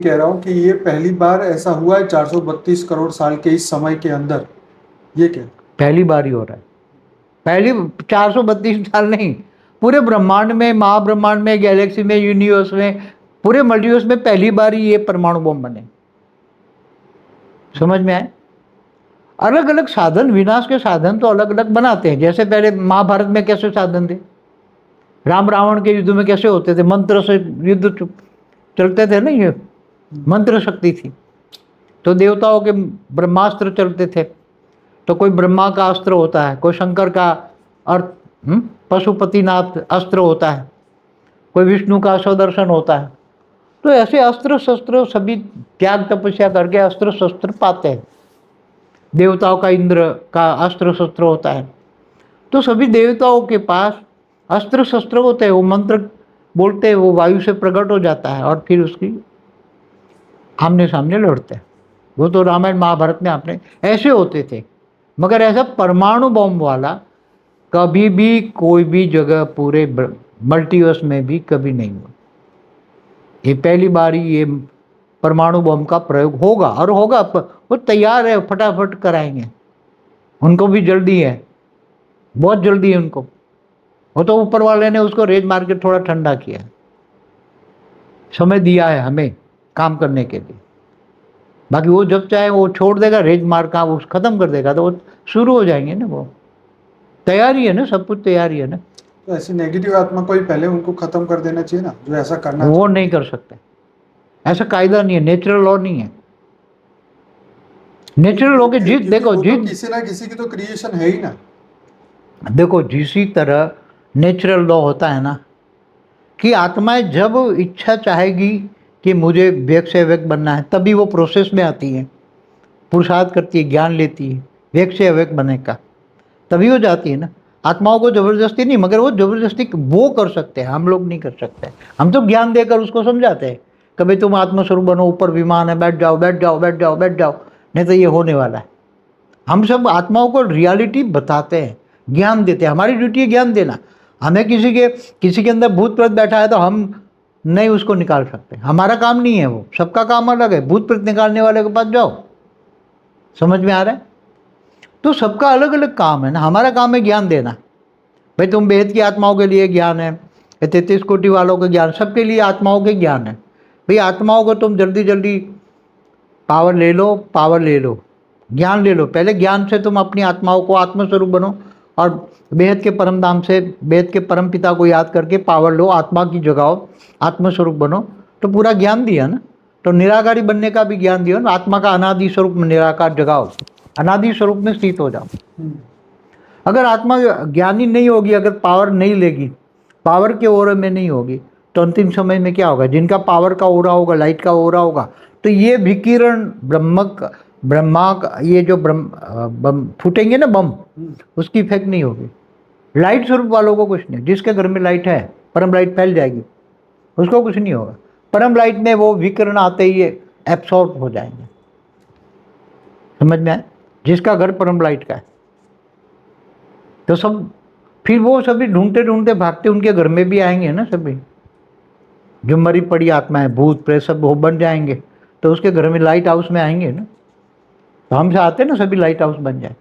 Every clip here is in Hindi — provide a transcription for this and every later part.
कह रहा हूँ कि ये पहली बार ऐसा हुआ है 432 करोड़ साल के इस समय के अंदर। ये क्या? पहली बार ही हो रहा है। पहली 432 साल नहीं, पूरे ब्रह्मांड में, महाब्रह्मांड में, गैलेक्सी में, यूनिवर्स में, पूरे मल्टीवर्स में पहली बार ही ये परमाणु बम बने। समझ में आए? अलग अलग साधन, विनाश के साधन तो अलग अलग बनाते हैं। जैसे पहले महाभारत में कैसे साधन थे, राम रावण के युद्ध में कैसे होते थे, मंत्र से युद्ध चलते थे ना, ये मंत्र शक्ति थी। तो देवताओं के ब्रह्मास्त्र चलते थे, तो कोई ब्रह्मा का अस्त्र होता है, कोई शंकर का अर्थ पशुपतिनाथ अस्त्र होता है, कोई विष्णु का स्वदर्शन होता है। तो ऐसे अस्त्र शस्त्र सभी त्याग तपस्या करके अस्त्र शस्त्र पाते हैं। देवताओं का इंद्र का अस्त्र शस्त्र होता है। तो सभी देवताओं के पास अस्त्र शस्त्र होते हैं। वो मंत्र बोलते हैं, वो वायु से प्रकट हो जाता है और फिर उसकी आमने सामने लड़ते हैं। वो तो रामायण महाभारत में आपने ऐसे होते थे। मगर ऐसा परमाणु बम वाला कभी भी कोई भी जगह पूरे मल्टीवर्स में भी कभी नहीं हुआ। ये पहली बार ही ये परमाणु बम का प्रयोग होगा, और होगा। वो तैयार है, फटाफट कराएंगे। उनको भी जल्दी है, बहुत जल्दी है उनको। वो तो ऊपर वाले ने उसको रेज मार के थोड़ा ठंडा किया, समय दिया है हमें काम करने के लिए। बाकी वो जब चाहे वो छोड़ देगा, रेज मार का वो खत्म कर देगा, तो वो शुरू हो जाएंगे ना। वो तैयारी है ना, सब कुछ तैयारी है ना। तो ऐसी नेगेटिव आत्मा को ही पहले उनको खत्म कर देना चाहिए ना, जो ऐसा करना वो नहीं कर सकते, ऐसा कायदा नहीं है, नेचुरल लॉ नहीं है। नेचुरल लॉ के जीत देखो, जीत किसी ना किसी की तो क्रिएशन है ही ना। देखो, जिसी तरह नेचुरल लॉ होता है ना, कि आत्माएं जब इच्छा चाहेगी कि मुझे वेग से अवेक बनना है, तभी वो प्रोसेस में आती है, पुरुषार्थ करती है, ज्ञान लेती है वेग से अवेक बनने का, तभी वो जाती है ना। आत्माओं को जबरदस्ती नहीं, मगर वो जबरदस्ती वो कर सकते हैं, हम लोग नहीं कर सकते। हम तो ज्ञान देकर उसको समझाते हैं, कभी तुम आत्मस्वरूप बनो, ऊपर विमान है, बैठ जाओ बैठ जाओ बैठ जाओ बैठ जाओ, नहीं तो ये होने वाला है। हम सब आत्माओं को रियलिटी बताते हैं, ज्ञान देते हैं। हमारी ड्यूटी है ज्ञान देना। हमें किसी के अंदर भूत प्रेत बैठा है तो हम नहीं उसको निकाल सकते, हमारा काम नहीं है वो, सबका काम अलग है। भूत प्रेत निकालने वाले के पास जाओ। समझ में आ रहा है? तो सबका अलग अलग काम है ना। हमारा काम है ज्ञान देना। भाई तुम बेहद की आत्माओं के लिए ज्ञान है, 33 कोटि वालों के ज्ञान, सबके लिए आत्माओं के ज्ञान है। भाई आत्माओं को तुम जल्दी जल्दी पावर ले लो, पावर ले लो, ज्ञान ले लो। पहले ज्ञान से तुम अपनी आत्माओं को आत्मस्वरूप बनो, और बेहद के परम धाम से बेहद के परम पिता को याद करके पावर लो, आत्मा की जगाओ, आत्मस्वरूप बनो। तो पूरा ज्ञान दिया ना। तो निराकारी बनने का भी ज्ञान दिया ना। आत्मा का अनादि स्वरूप में निराकार जगाओ, अनादि स्वरूप में स्थित हो जाओ। अगर आत्मा ज्ञानी नहीं होगी, अगर पावर नहीं लेगी, पावर के ओरे में नहीं होगी, तो अंतिम समय में क्या होगा? जिनका पावर का ओरा होगा, लाइट का ओरा होगा, तो ये विकिरण ब्रह्मा का ये जो बम फूटेंगे ना, बम, उसकी इफेक्ट नहीं होगी। लाइट स्वरूप वालों को कुछ नहीं। जिसके घर में लाइट है, परम लाइट फैल जाएगी, उसको कुछ नहीं होगा। परम लाइट में वो विकिरण आते ही एब्सॉर्ब हो जाएंगे। समझ में आए? जिसका घर परम लाइट का है, तो सब फिर वो सभी ढूंढते ढूंढते भागते उनके घर में भी आएंगे ना। सभी जो मरी पड़ी आत्मा है, भूत प्रेत, सब वो बन जाएंगे, तो उसके घर में लाइट हाउस में आएंगे ना। तो हम चाहते ना सभी लाइट हाउस बन जाए।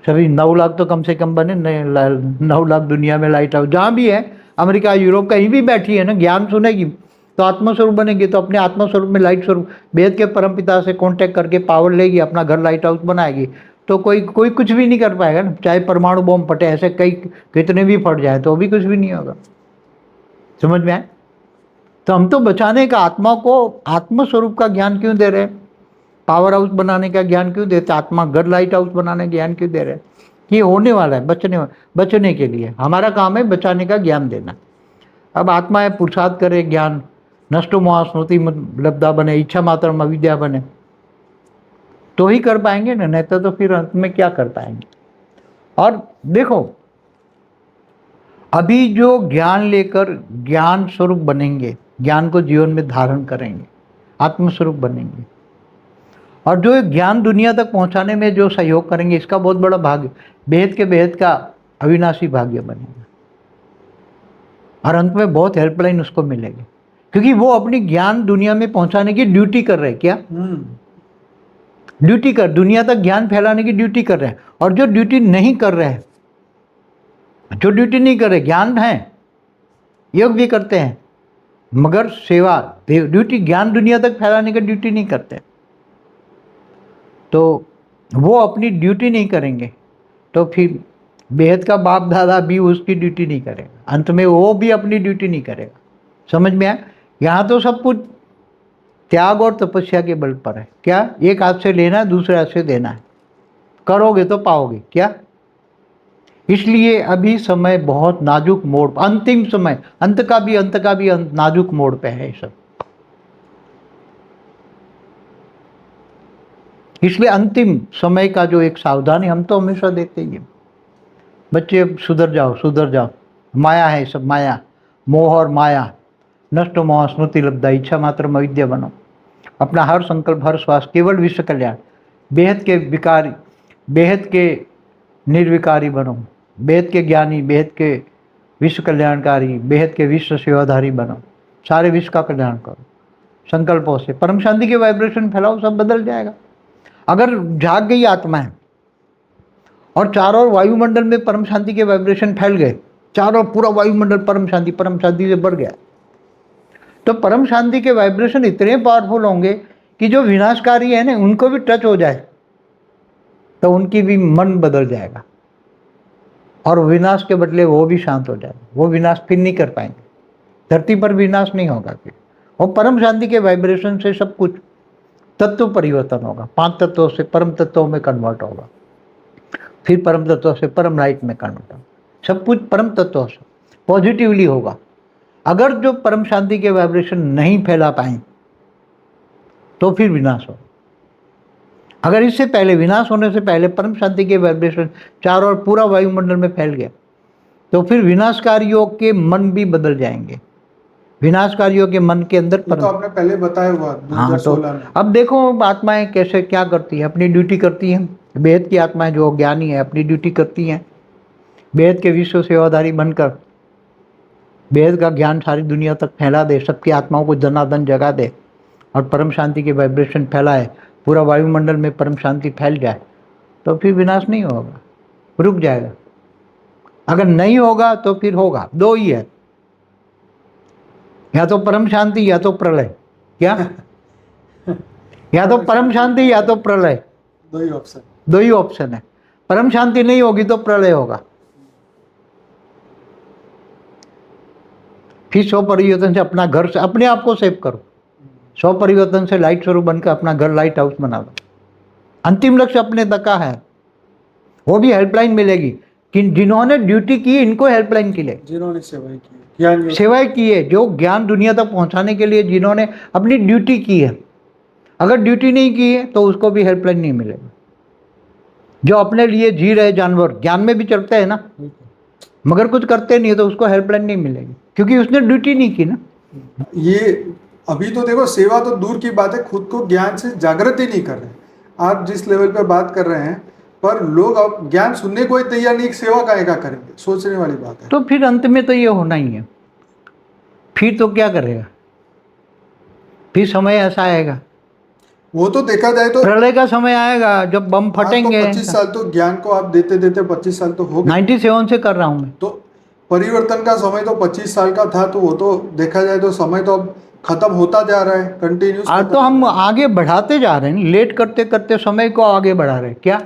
सभी 9 लाख तो कम से कम बने, 9 लाख दुनिया में लाइट हाउस जहाँ भी है, अमेरिका यूरोप कहीं भी बैठी है ना, ज्ञान सुनेगी तो आत्मस्वरूप बनेगी। तो अपने आत्मस्वरूप में लाइट स्वरूप वेद के परम पिता से कांटेक्ट करके पावर लेगी, अपना घर लाइट हाउस बनाएगी। तो कोई कुछ भी नहीं कर पाएगा ना। चाहे परमाणु बम फटे, ऐसे कई कितने भी फट जाए तो भी कुछ भी नहीं होगा। समझ में आए? तो हम तो बचाने का, आत्मा को आत्मस्वरूप का ज्ञान क्यों दे रहे हैं? पावर हाउस बनाने का ज्ञान क्यों देते? आत्मा घर लाइट हाउस बनाने का ज्ञान क्यों दे रहे हैं? ये होने वाला है, बचने के लिए। हमारा काम है बचाने का ज्ञान देना। अब आत्माएं पुरुषार्थ करे, ज्ञान नष्टो मोह स्मृति लब्धा बने, इच्छा मात्र अविद्या बने, तो ही कर पाएंगे ना, नहीं तो फिर अंत में क्या कर पाएंगे। और देखो, अभी जो ज्ञान लेकर ज्ञान स्वरूप बनेंगे, ज्ञान को जीवन में धारण करेंगे, आत्मस्वरूप बनेंगे, और जो ज्ञान दुनिया तक पहुंचाने में जो सहयोग करेंगे, इसका बहुत बड़ा भाग्य, बेहद के बेहद का अविनाशी भाग्य बनेगा। और अंत में बहुत हेल्पलाइन उसको मिलेगी, क्योंकि वो अपनी ज्ञान दुनिया में पहुंचाने की ड्यूटी कर रहे हैं। क्या ड्यूटी कर, दुनिया तक ज्ञान फैलाने की ड्यूटी कर रहे हैं। और जो ड्यूटी नहीं कर रहे हैं, जो ड्यूटी नहीं कर रहे, ज्ञान है, योग भी करते हैं, मगर सेवा ड्यूटी, ज्ञान दुनिया तक फैलाने की ड्यूटी नहीं करते, तो वो अपनी ड्यूटी नहीं करेंगे, तो फिर बेहद का बाप दादा भी उसकी ड्यूटी नहीं करेगा, अंत में वो भी अपनी ड्यूटी नहीं करेगा। समझ में आया? यहाँ तो सब कुछ त्याग और तपस्या के बल पर है। क्या? एक हाथ से लेना है, दूसरे हाथ से देना है, करोगे तो पाओगे। क्या? इसलिए अभी समय बहुत नाजुक मोड़, अंतिम समय, अंत का भी नाजुक मोड़ पे है सब। इसलिए अंतिम समय का जो एक सावधानी हम तो हमेशा देते ही हैं, बच्चे अब सुधर जाओ, सुधर जाओ, माया है सब, माया, मोह और माया, नष्ट मोह स्मृति लब्धा, इच्छा मात्र अविद्या बनो। अपना हर संकल्प, हर श्वास केवल विश्व कल्याण, बेहद के विकारी, बेहद के निर्विकारी बनो, बेहद के ज्ञानी, बेहद के विश्व कल्याणकारी, बेहद के विश्व सेवाधारी बनो, सारे विश्व का कल्याण करो संकल्पों से। परम शांति के वाइब्रेशन फैलाओ, सब बदल जाएगा। अगर जाग गई आत्मा है और चारों ओर वायुमंडल में परम शांति के वाइब्रेशन फैल गए, चारों पूरा वायुमंडल परम शांति से भर गया, तो परम शांति के वाइब्रेशन इतने पावरफुल होंगे कि जो विनाशकारी है ना, उनको भी टच हो जाए तो उनकी भी मन बदल जाएगा और विनाश के बदले वो भी शांत हो जाएगा। वो विनाश फिर नहीं कर पाएंगे, धरती पर विनाश नहीं होगा फिर। और परम शांति के वाइब्रेशन से सब कुछ तत्व परिवर्तन होगा, 5 तत्वों से परम तत्वों में कन्वर्ट होगा, फिर परम तत्वों से परम लाइट में कन्वर्ट होगा, सब कुछ परम तत्वों से पॉजिटिवली होगा। अगर जो परम शांति के वाइब्रेशन नहीं फैला पाए तो फिर विनाश होगा। अगर इससे पहले, विनाश होने से पहले परम शांति के वाइब्रेशन चारों ओर पूरा वायुमंडल में फैल गया तो फिर विनाशकारियों के मन भी बदल जाएंगे, विनाशकारियों के मन के अंदर तो आपने पहले बताया हुआ 2016 में। अब देखो आत्माएं कैसे क्या करती है, अपनी ड्यूटी करती हैं। बेहद की आत्माएं जो ज्ञानी है अपनी ड्यूटी करती हैं, बेहद के विश्व सेवाधारी बनकर बेहद का ज्ञान सारी दुनिया तक फैला दे, सबकी आत्माओं को जनादन जगा दे और परम शांति के वाइब्रेशन फैलाए, पूरा वायुमंडल में परम शांति फैल जाए, तो फिर विनाश नहीं होगा, रुक जाएगा। अगर नहीं होगा तो फिर होगा, दो ही है, या तो परम शांति या तो प्रलय। क्या? या तो परम शांति या तो प्रलय, दो ही ऑप्शन है। परम शांति नहीं होगी तो प्रलय होगा। फिर 100 परिवर्तन से अपना घर से अपने आप को सेव करो, 100 परिवर्तन से लाइट स्वरूप बनकर अपना घर लाइट हाउस बना दो। अंतिम लक्ष्य अपने तक का है, वो भी हेल्पलाइन मिलेगी कि जिन्होंने ड्यूटी की इनको हेल्पलाइन की ले, जिन्होंने सेवाएं की है, जो ज्ञान दुनिया तक पहुंचाने के लिए जिन्होंने अपनी ड्यूटी की है। अगर ड्यूटी नहीं की है तो उसको भी हेल्पलाइन नहीं मिलेगी। जो अपने लिए जी रहे जानवर, ज्ञान में भी चलते हैं ना, मगर कुछ करते नहीं है तो उसको हेल्पलाइन नहीं मिलेगी, क्योंकि उसने ड्यूटी नहीं की ना। ये अभी तो देखो, सेवा तो दूर की बात है, खुद को ज्ञान से जागृत ही नहीं कर रहे। आप जिस लेवल पे बात कर रहे हैं, पर लोग अब ज्ञान सुनने को ही तैयार नहीं, सेवा का करेंगे, सोचने वाली बात है। तो फिर अंत में तो ये होना ही है, फिर तो क्या करेगा, फिर समय ऐसा आएगा, वो तो देखा जाए तो प्रलय का समय आएगा जब बम फटेंगे। 25 साल तो ज्ञान को आप देते देते 25 साल तो हो गए। 97 से कर रहा हूँ मैं। तो परिवर्तन का समय तो 25 साल का था, तो वो तो देखा जाए तो समय तो अब खत्म होता जा रहा है कंटिन्यूस। आज तो हम आगे बढ़ाते जा रहे हैं, लेट करते करते समय को आगे बढ़ा रहे हैं। क्या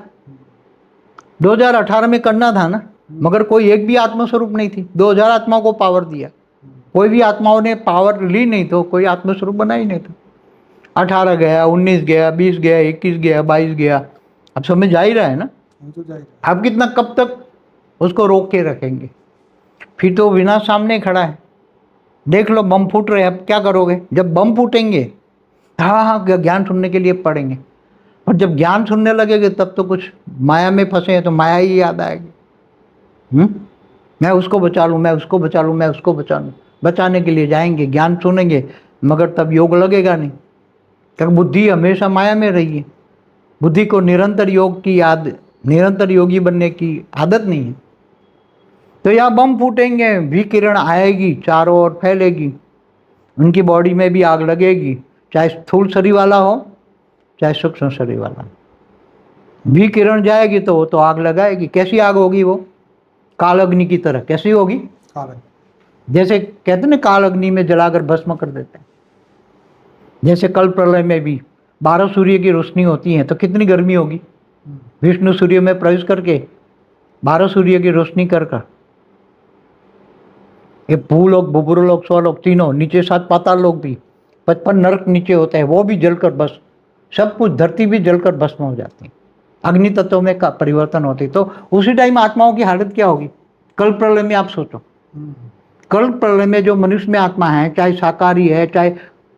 2018 में करना था ना, मगर कोई एक भी आत्मस्वरूप नहीं थी। 2000 आत्माओं को पावर दिया, कोई भी आत्माओं ने पावर ली नहीं, तो कोई आत्मस्वरूप बना ही नहीं था। 18 गया, 19 गया, 20 गया, 21 गया, 22 गया, अब समय जा ही रहा है ना। अब कितना, कब तक उसको रोक के रखेंगे? फिर तो विनाश सामने खड़ा है। देख लो बम फूट रहे हैं, अब क्या करोगे? जब बम फूटेंगे, हाँ ज्ञान सुनने के लिए पढ़ेंगे, और जब ज्ञान सुनने लगेंगे तब तो कुछ माया में फंसे हैं तो माया ही याद आएगी। मैं उसको बचा लूँ, मैं उसको बचा लूँ, मैं उसको बचा लूँ, बचाने के लिए जाएंगे, ज्ञान सुनेंगे, मगर तब योग लगेगा नहीं, क्योंकि बुद्धि हमेशा माया में रही है। बुद्धि को निरंतर योग की याद, निरंतर योगी बनने की आदत नहीं है। तो यहाँ बम फूटेंगे, विकिरण आएगी, चारों ओर फैलेगी, उनकी बॉडी में भी आग लगेगी, चाहे स्थूल शरीर वाला हो चाहे सूक्ष्म शरीर वाला। भी किरण जाएगी तो वो तो आग लगाएगी। कैसी आग होगी वो? काल अग्नि की तरह। कैसी होगी? काल। जैसे कहते हैं ना, काल अग्नि में जलाकर भस्म कर देते हैं। जैसे कल प्रलय में भी 12 सूर्य की रोशनी होती है तो कितनी गर्मी होगी। विष्णु सूर्य में प्रवेश करके 12 सूर्य की रोशनी कर ये भूलोक, बुबुरलोक, स्वलोक तीनों, नीचे 7 पाताल लोक भी, 55 नरक नीचे होते हैं, वो भी जलकर बस, सब कुछ, धरती भी जलकर भस्म हो जाती है। अग्नि तत्वों में का परिवर्तन होती। तो उसी टाइम आत्माओं की हालत क्या होगी? कल प्रलय में आप सोचो, कल प्रलय में जो मनुष्य में आत्मा है, चाहे शाकाहारी है, चाहे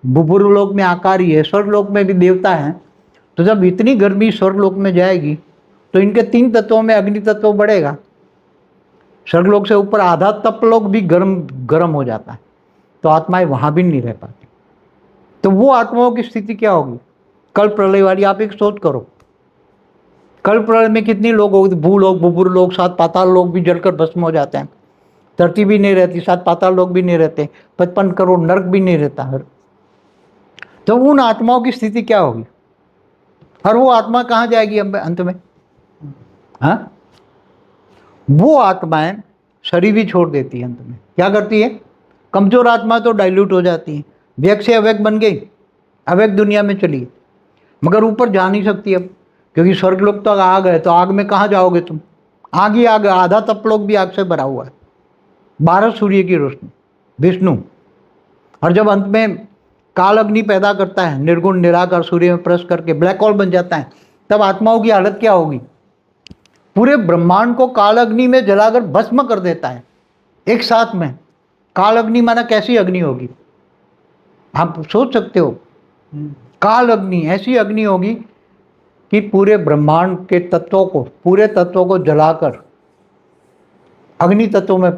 बुबुरलोक में आकारी है, स्वर्गलोक में भी देवता है, तो जब इतनी गर्मी स्वर्गलोक में जाएगी तो इनके 3 तत्वों में अग्नि तत्व बढ़ेगा। स्वर्गलोक से ऊपर आधा तपलोक भी गर्म हो जाता है, तो आत्माएं वहां भी नहीं रह पाती। तो वो आत्माओं की स्थिति क्या होगी कल प्रलय वाली? आप एक सोच करो, कल प्रलय में कितनी लोग होगी? भूलोक, बुबुरलोक, 7 पाताल लोग भी जलकर भस्म हो जाते हैं, धरती भी नहीं रहती, 7 पाताल लोग भी नहीं रहते, 55 करोड़ नरक भी नहीं रहता। तो उन आत्माओं की स्थिति क्या होगी? और वो आत्मा कहाँ जाएगी अंत में? हाँ, वो आत्माएं शरीर भी छोड़ देती है अंत में। क्या करती है? कमजोर आत्मा तो डाइल्यूट हो जाती है, व्यक से अव्यक बन गई, अव्यक दुनिया में चली, मगर ऊपर जा नहीं सकती अब, क्योंकि स्वर्गलोक तक आग है। तो आग में कहाँ जाओगे तुम? आग ही आग, आधा तपलोक भी आग से भरा हुआ है, 12 सूर्य की रोशनी, विष्णु। और जब अंत में काल अग्नि पैदा करता है, निर्गुण निराकार सूर्य में प्रवेश करके ब्लैक होल बन जाता है, तब आत्माओं की हालत क्या होगी? पूरे ब्रह्मांड को काल अग्नि में जलाकर भस्म कर देता है एक साथ में। काल अग्नि माना कैसी अग्नि होगी? आप सोच सकते हो? काल अग्नि ऐसी अग्नि होगी कि पूरे ब्रह्मांड के तत्वों को, पूरे तत्वों को जलाकर अग्नि तत्वों में,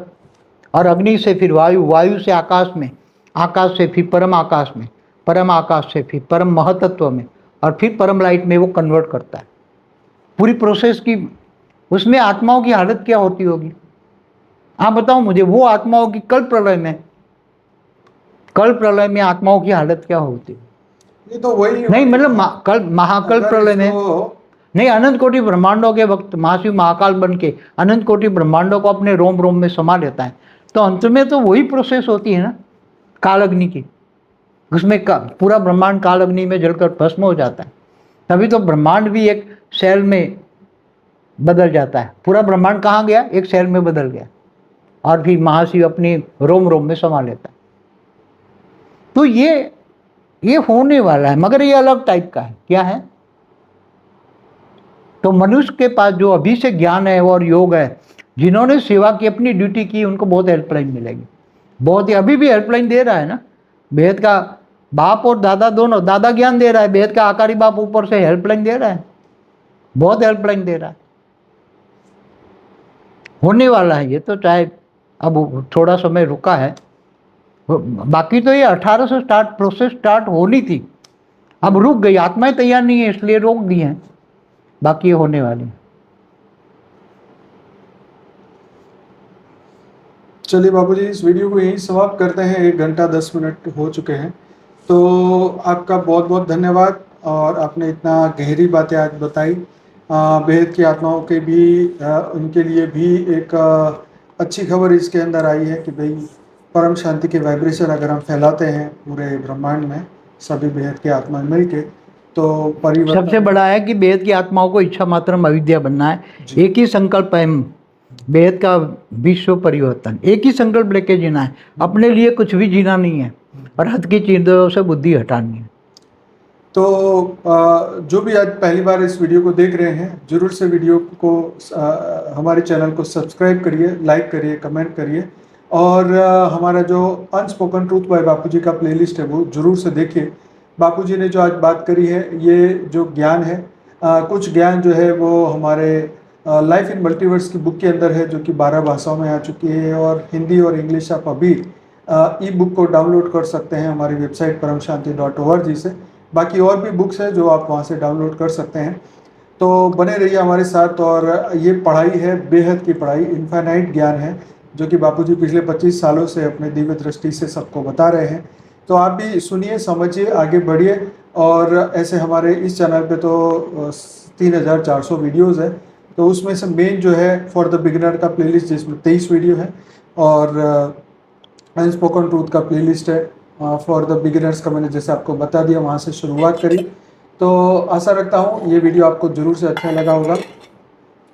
और अग्नि से फिर वायु, वायु से आकाश में, आकाश से फिर परम आकाश में, परम आकाश से फिर परम महतत्व में, और फिर परम लाइट में वो कन्वर्ट करता है। पूरी प्रोसेस की उसमें आत्माओं की हालत क्या होती होगी? आप बताओ मुझे, वो आत्माओं की कल प्रलय में, कल प्रलय में आत्माओं की हालत क्या होती? ये तो वही नहीं, मतलब कल महाकल प्रलय में नहीं, अनंत कोटि ब्रह्मांडों के वक्त महाशिव महाकाल बन के अनंत कोटि ब्रह्मांडों को अपने रोम रोम में समा लेता है। तो अंत में तो वही प्रोसेस होती है ना काल अग्नि की, उसमें पूरा ब्रह्मांड काल अग्नि में जलकर भस्म हो जाता है। तभी तो ब्रह्मांड भी एक सेल में बदल जाता है। पूरा ब्रह्मांड कहाँ गया? एक सेल में बदल गया, और फिर महाशिव अपनी रोम रोम में समा लेता है। तो ये होने वाला है, मगर ये अलग टाइप का है। क्या है? तो मनुष्य के पास जो अभी से ज्ञान है और योग है, जिन्होंने सेवा की, अपनी ड्यूटी की, उनको बहुत हेल्पलाइन मिलेगी, बहुत ही। अभी भी हेल्पलाइन दे रहा है ना बेहद का बाप और दादा दोनों। दादा ज्ञान दे रहा है, बेहद का आकारी बाप ऊपर से हेल्पलाइन दे रहा है, बहुत हेल्पलाइन दे रहा है। होने वाला है ये तो, चाहे अब थोड़ा समय रुका है, बाकी तो ये 18 से प्रोसेस स्टार्ट होनी थी, अब रुक गई। आत्माएं तैयार नहीं है इसलिए रोक दी हैं, बाकी ये होने वाली। चलिए बाबूजी, इस वीडियो को यहीं समाप्त करते हैं। 1 घंटा 10 मिनट हो चुके हैं। तो आपका बहुत बहुत धन्यवाद, और आपने इतना गहरी बातें आज बताई। बेहद की आत्माओं के भी उनके लिए भी एक अच्छी खबर इसके अंदर आई है कि भाई परम शांति के वाइब्रेशन अगर हम फैलाते हैं पूरे ब्रह्मांड में, सभी बेहद की आत्माएं मिल के, तो परिवर्तन। सबसे बड़ा है कि बेहद की आत्माओं को इच्छा मात्र अविद्या बनना है। एक ही संकल्प है बेहद का, विश्व परिवर्तन। एक ही संकल्प लेके जीना है, अपने लिए कुछ भी जीना नहीं है, और हद की चीज़ों से बुद्धि हटानी है। तो जो भी आज पहली बार इस वीडियो को देख रहे हैं, जरूर से वीडियो को हमारे चैनल को सब्सक्राइब करिए, लाइक करिए, कमेंट करिए, और हमारा जो अनस्पोकन ट्रूथ बाय बापूजी का प्लेलिस्ट है वो जरूर से देखिए। बापूजी ने जो आज बात करी है, ये जो ज्ञान है, कुछ ज्ञान जो है वो हमारे लाइफ इन मल्टीवर्स की बुक के अंदर है, जो कि 12 भाषाओं में आ चुकी है, और हिंदी और इंग्लिश आप अभी ई बुक को डाउनलोड कर सकते हैं हमारी वेबसाइट paramshanti.org से। बाकी और भी बुक्स है जो आप वहाँ से डाउनलोड कर सकते हैं। तो बने रहिए हमारे साथ। और ये पढ़ाई है बेहद की पढ़ाई, इनफाइनाइट ज्ञान है, जो कि बापूजी पिछले 25 सालों से अपने दिव्य दृष्टि से सबको बता रहे हैं तो आप भी सुनिए, समझिए, आगे बढ़िए। और ऐसे हमारे इस चैनल पे तो 3400 वीडियोज़ है, तो उसमें से मेन जो है फॉर द बिगिनर का प्लेलिस्ट जिसमें 23 वीडियो है, और अनस्पोकन ट्रूथ का प्लेलिस्ट है फॉर द बिगिनर्स का, मैंने जैसे आपको बता दिया, वहाँ से शुरुआत करी। तो आशा रखता हूँ ये वीडियो आपको ज़रूर से अच्छा लगा होगा,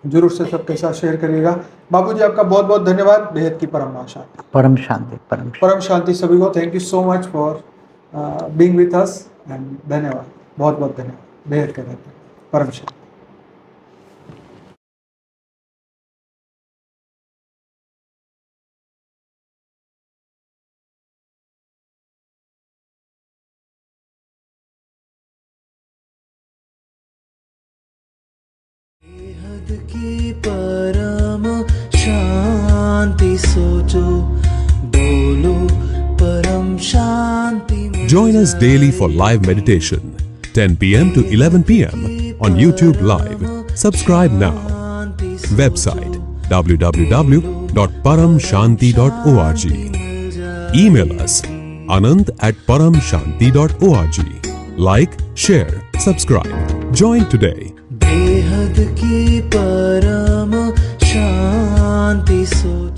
जरूर से सबके साथ शेयर करिएगा। बाबूजी आपका बहुत बहुत धन्यवाद। बेहद की परम शांति। परम शांति, परम शांति। परम शांति सभी को। Thank you so much for being with us and धन्यवाद, बहुत बहुत धन्यवाद। बेहद का धन्यवाद। परम शांति। बेहद की परम शांति सोचो, बोलो परम शांति। Join us daily for live meditation, 10 p.m. to 11 p.m. on YouTube Live. Subscribe now. Website www.paramshanti.org. Email us anand@paramshanti.org. Like, share, subscribe. Join today. बेहद की परम शांति सोचो।